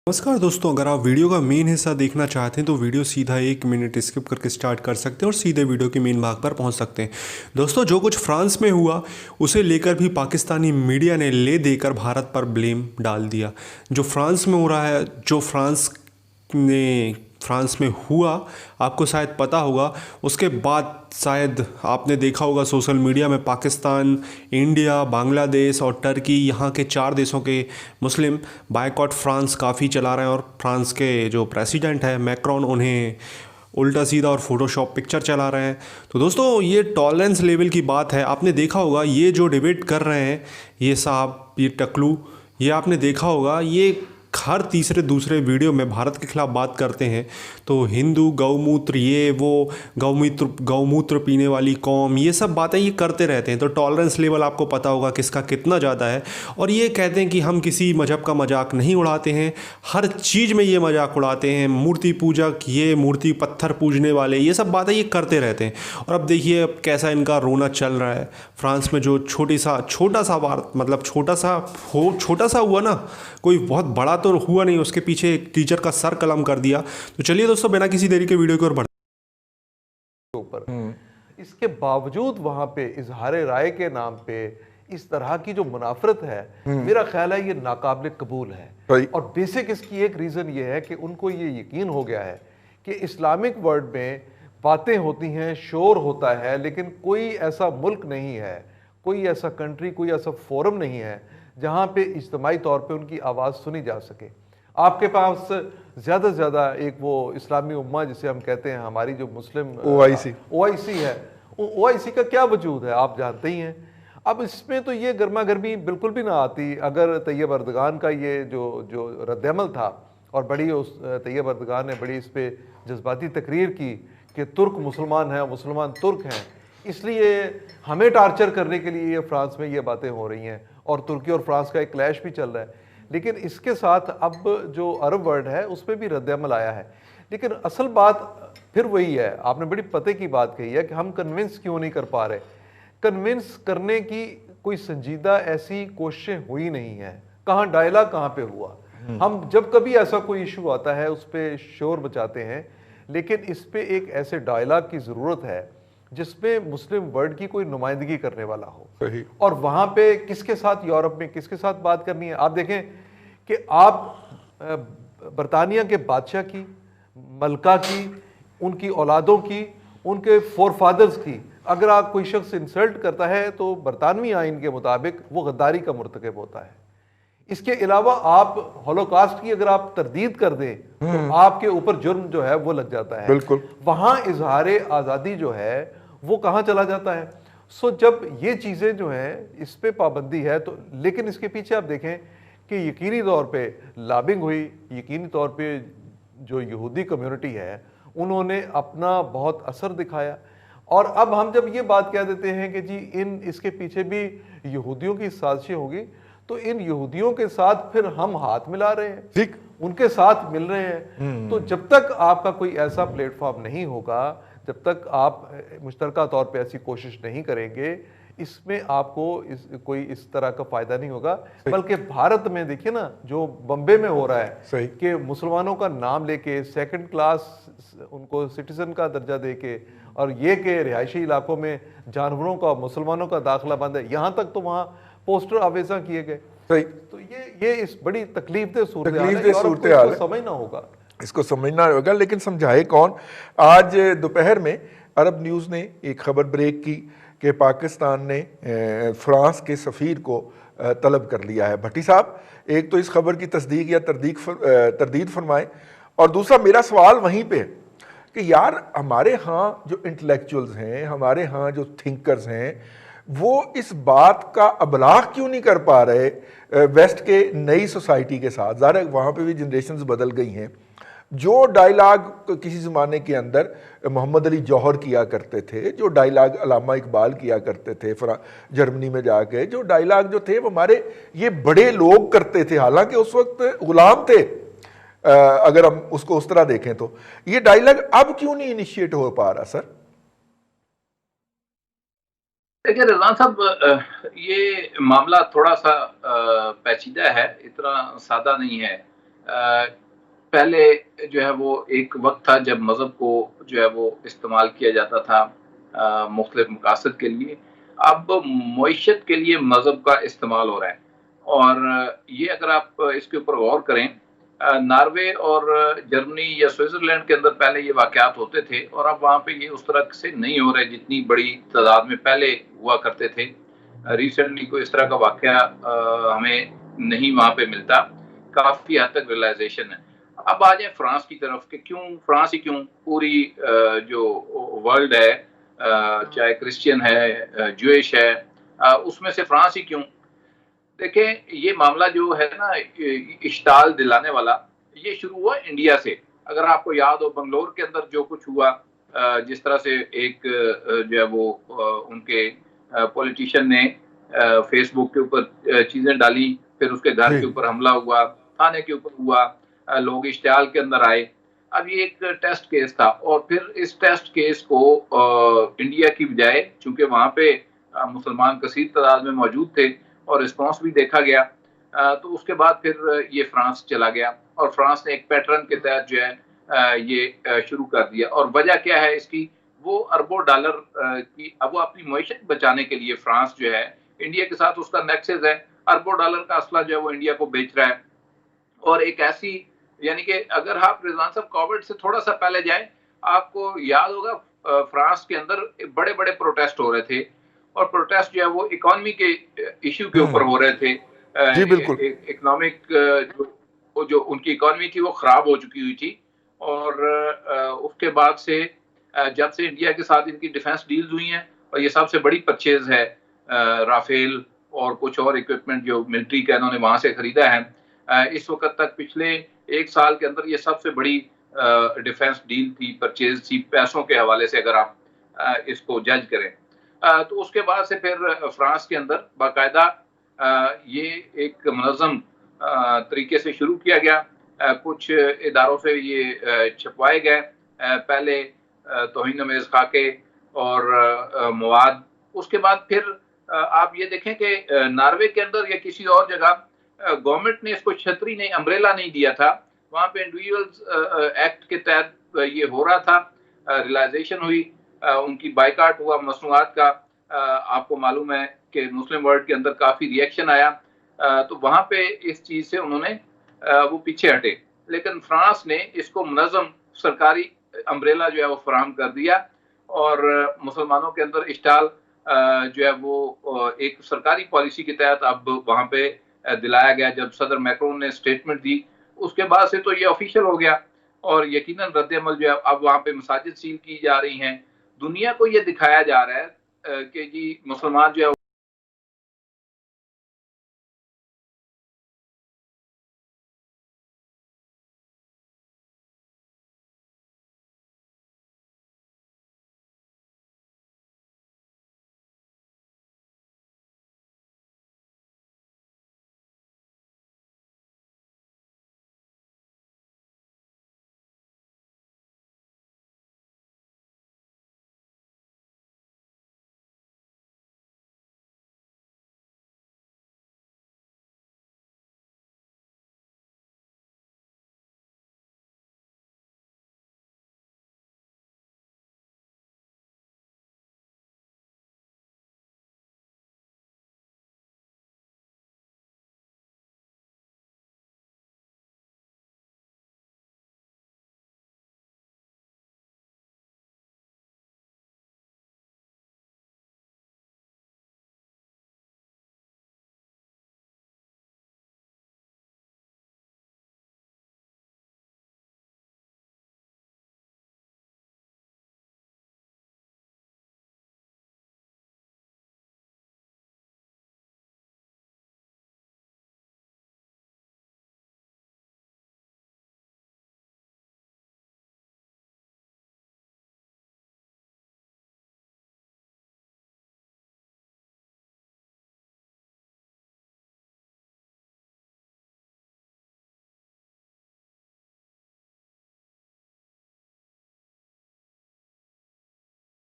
नमस्कार दोस्तों, अगर आप वीडियो का मेन हिस्सा देखना चाहते हैं तो वीडियो सीधा 1 मिनट स्किप करके स्टार्ट कर सकते हैं और सीधे वीडियो के मेन भाग पर पहुंच सकते हैं। दोस्तों, जो कुछ फ्रांस में हुआ उसे लेकर भी पाकिस्तानी मीडिया ने ले देकर भारत पर ब्लेम डाल दिया। जो फ्रांस में हो रहा है, जो फ्रांस में हुआ, आपको शायद पता होगा। उसके बाद शायद आपने देखा होगा सोशल मीडिया में पाकिस्तान, इंडिया, बांग्लादेश और टर्की, यहाँ के 4 देशों के मुस्लिम बायकॉट फ्रांस काफ़ी चला रहे हैं। और फ्रांस के जो प्रेसिडेंट है मैक्रोन, उन्हें उल्टा सीधा और फोटोशॉप पिक्चर चला रहे हैं। तो दोस्तों, ये टॉलरेंस लेवल की बात है। आपने देखा होगा ये जो डिबेट कर रहे हैं ये साहब, ये टकलू, ये आपने देखा होगा, ये हर तीसरे दूसरे वीडियो में भारत के खिलाफ बात करते हैं। तो हिंदू, गौमूत्र, ये वो गौमूत्र पीने वाली कौम, ये सब बातें ये करते रहते हैं। तो टॉलरेंस लेवल आपको पता होगा किसका कितना ज़्यादा है। और ये कहते हैं कि हम किसी मजहब का मजाक नहीं उड़ाते हैं, हर चीज़ में ये मजाक उड़ाते हैं। मूर्ति पूजक, ये मूर्ति पत्थर पूजने वाले, ये सब बातें ये करते रहते हैं। और अब देखिए अब कैसा इनका रोना चल रहा है। फ्रांस में जो छोटा सा वार, मतलब छोटा सा हुआ ना, कोई बहुत बड़ा तो हुआ नहीं, उसके पीछे एक टीचर का सर कलम कर दिया। तो चलिए दोस्तों, बिना किसी देरी के वीडियो की ओर बढ़ते ऊपर इसके बावजूद वहां पे इजहार राय के नाम पे इस तरह की जो मुनाफरत है, मेरा ख्याल है ये नाकाबिल कबूल है। और बेसिक इसकी एक रीजन ये है कि उनको ये यकीन हो गया है कि इस्लामिक वर्ल्ड में बातें होती हैं, शोर होता है, लेकिन कोई ऐसा मुल्क नहीं है, कोई ऐसा कंट्री, कोई ऐसा फोरम नहीं है जहाँ पे इज्तमाही तौर पे उनकी आवाज़ सुनी जा सके। आपके पास ज़्यादा से ज़्यादा एक वो इस्लामी उम्मा जिसे हम कहते हैं, हमारी जो मुस्लिम OIC है, OIC का क्या वजूद है आप जानते ही हैं। अब इसमें तो ये गर्मा गर्मी बिल्कुल भी ना आती अगर तैयब अर्दगान का ये जो रद्दअमल था, और बड़ी उस तैयब अर्दगान ने बड़ी इस पर जज्बाती तकरीर की कि तुर्क मुसलमान हैं, मुसलमान तुर्क हैं, इसलिए हमें टार्चर करने के लिए ये फ्रांस में ये बातें हो रही हैं, और तुर्की और फ्रांस का एक क्लैश भी चल रहा है। लेकिन इसके साथ अब जो अरब वर्ल्ड है उस पर भी रद्दअमल आया है। लेकिन असल बात फिर वही है, आपने बड़ी पते की बात कही है कि हम कन्विंस क्यों नहीं कर पा रहे। कन्विंस करने की कोई संजीदा ऐसी कोशिशें हुई नहीं है। कहाँ डायलॉग कहाँ पे हुआ। हम जब कभी ऐसा कोई इशू आता है उस पर शोर बचाते हैं, लेकिन इस पे एक ऐसे डायलॉग की ज़रूरत है जिसमें मुस्लिम वर्ल्ड की कोई नुमाइंदगी करने वाला हो। और वहाँ पे किसके साथ, यूरोप में किसके साथ बात करनी है। आप देखें कि आप बरतानिया के बादशाह की, मलका की, उनकी औलादों की, उनके फोर फादर्स की अगर आप कोई शख्स इंसल्ट करता है तो बरतानवी आइन के मुताबिक वो गद्दारी का मुर्तकब होता है। इसके अलावा आप होलोकास्ट की अगर आप तरदीद कर दें तो आपके ऊपर जुर्म जो है वो लग जाता है। बिल्कुल। वहां इजहार आज़ादी जो है वो कहाँ चला जाता है। सो जब ये चीज़ें जो हैं इस पे पाबंदी है तो, लेकिन इसके पीछे आप देखें कि यकीनी तौर पे लॉबिंग हुई, यकीनी तौर पे जो यहूदी कम्युनिटी है उन्होंने अपना बहुत असर दिखाया। और अब हम जब ये बात कह देते हैं कि जी इसके पीछे भी यहूदियों की साजिशें होगी, तो इन यहूदियों के साथ फिर हम हाथ मिला रहे हैं, ठीक उनके साथ मिल रहे हैं। तो जब तक आपका कोई ऐसा प्लेटफॉर्म नहीं होगा, जब तक आप मुश्तरका तौर पे ऐसी कोशिश नहीं करेंगे, इसमें आपको कोई इस तरह का फायदा नहीं होगा। बल्कि भारत में देखिए ना जो बम्बे में हो रहा है कि मुसलमानों का नाम लेके सेकंड क्लास उनको सिटीजन का दर्जा देके, और ये कि रिहायशी इलाकों में जानवरों का, मुसलमानों का दाखिला बंद है, यहाँ तक तो वहाँ पोस्टर आवेजा किए गए। तो ये इस बड़ी तकलीफदेह सूरत समझना होगा, इसको समझना होगा। लेकिन समझाए कौन। आज दोपहर में अरब न्यूज़ ने एक खबर ब्रेक की कि पाकिस्तान ने फ्रांस के सफ़ीर को तलब कर लिया है। भट्टी साहब, एक तो इस खबर की तस्दीक या तरदीद फरमाएं, और दूसरा मेरा सवाल वहीं पे है कि यार हमारे यहाँ जो इंटेलेक्चुअल्स हैं, हमारे यहाँ जो थिंकर्स हैं, वो इस बात का अबलाग क्यों नहीं कर पा रहे वेस्ट के नई सोसाइटी के साथ। ज़ाहिर है वहाँ पे भी जनरेशन्स बदल गई हैं। जो डायलॉग किसी ज़माने के अंदर मोहम्मद अली जौहर किया करते थे, जो डायलॉग अल्लामा इकबाल किया करते थे जर्मनी में जाके, जो डायलॉग जो थे वो हमारे ये बड़े लोग करते थे, हालांकि उस वक्त गुलाम थे। अगर हम उसको उस तरह देखें तो ये डायलॉग अब क्यों नहीं इनिशिएट हो पा रहा सर? देखिए रज़ान साहब, ये मामला थोड़ा सा पेचीदा है, इतना सादा नहीं है। پہلے جو ہے وہ ایک وقت تھا جب مذہب کو جو ہے وہ استعمال کیا جاتا تھا مختلف مقاصد کے لیے. اب معیشت کے لیے مذہب کا استعمال ہو رہا ہے. اور یہ اگر آپ اس کے اوپر غور کریں، ناروے اور جرمنی یا سوئٹزرلینڈ کے اندر پہلے یہ واقعات ہوتے تھے، اور اب وہاں پہ یہ اس طرح سے نہیں ہو رہے جتنی بڑی تعداد میں پہلے ہوا کرتے تھے. ریسنٹلی کوئی اس طرح کا واقعہ ہمیں نہیں وہاں پہ ملتا. کافی حد تک ریلائزیشن ہے. اب آ جائیں فرانس کی طرف کہ کیوں فرانس ہی کیوں، پوری جو ورلڈ ہے چاہے کرسچین ہے جوئش ہے، اس میں سے فرانس ہی کیوں؟ دیکھیں یہ معاملہ جو ہے نا اشتعال دلانے والا، یہ شروع ہوا انڈیا سے. اگر آپ کو یاد ہو بنگلور کے اندر جو کچھ ہوا، جس طرح سے ایک جو ہے وہ ان کے پولیٹیشین نے فیس بک کے اوپر چیزیں ڈالی، پھر اس کے گھر کے اوپر حملہ ہوا، تھانے کے اوپر ہوا، لوگ اشتعال کے اندر آئے. اب یہ ایک ٹیسٹ کیس تھا، اور پھر اس ٹیسٹ کیس کو انڈیا کی بجائے، چونکہ وہاں پہ مسلمان کثیر تعداد میں موجود تھے اور رسپانس بھی دیکھا گیا، تو اس کے بعد پھر یہ فرانس چلا گیا، اور فرانس نے ایک پیٹرن کے تحت جو ہے یہ شروع کر دیا. اور وجہ کیا ہے اس کی؟ وہ اربوں ڈالر کی، اب وہ اپنی معیشت بچانے کے لیے فرانس جو ہے انڈیا کے ساتھ اس کا نیکسس ہے، اربوں ڈالر کا اسلحہ جو ہے وہ انڈیا کو بیچ رہا ہے. اور ایک ایسی، یعنی کہ اگر آپ رضوان صاحب کووڈ سے تھوڑا سا پہلے جائیں، آپ کو یاد ہوگا فرانس کے اندر بڑے بڑے پروٹیسٹ ہو رہے تھے، اور پروٹیسٹ جو ہے وہ اکانومی کے ایشو کے اوپر ہو رہے تھے. جی بالکل. اکنامک جو ان کی اکانومی تھی وہ خراب ہو چکی ہوئی تھی. اور اس کے بعد سے جب سے انڈیا کے ساتھ ان کی ڈیفنس ڈیلز ہوئی ہیں، اور یہ سب سے بڑی پرچیز ہے رافیل اور کچھ اور اکوپمنٹ جو ملٹری کا انہوں نے وہاں سے خریدا ہے، اس وقت تک پچھلے ایک سال کے اندر یہ سب سے بڑی ڈیفنس ڈیل تھی، پرچیز تھی پیسوں کے حوالے سے اگر آپ اس کو جج کریں. تو اس کے بعد سے پھر فرانس کے اندر باقاعدہ یہ ایک منظم طریقے سے شروع کیا گیا. کچھ اداروں سے یہ چھپوائے گئے، پہلے توہین آمیز خاکے اور مواد. اس کے بعد پھر آپ یہ دیکھیں کہ ناروے کے اندر یا کسی اور جگہ گورنمنٹ نے اس کو چھتری نہیں، امبریلا نہیں دیا تھا. وہاں پہ انڈیویجولز ایکٹ کے تحت یہ ہو رہا تھا، ریلائزیشن ہوئی، ان کی بائیکاٹ ہوا مصنوعات کا. آپ کو معلوم ہے کہ مسلم ورلڈ کے اندر کافی ری ایکشن آیا، تو وہاں پہ اس چیز سے انہوں نے وہ پیچھے ہٹے. لیکن فرانس نے اس کو منظم سرکاری امبریلا جو ہے وہ فراہم کر دیا، اور مسلمانوں کے اندر اشتعال جو ہے وہ ایک سرکاری پالیسی کے تحت اب وہاں پہ دلایا گیا. جب صدر میکرون نے سٹیٹمنٹ دی، اس کے بعد سے تو یہ آفیشیل ہو گیا، اور یقیناً رد عمل جو ہے اب وہاں پہ مساجد سیل کی جا رہی ہیں. دنیا کو یہ دکھایا جا رہا ہے کہ جی مسلمان جو ہے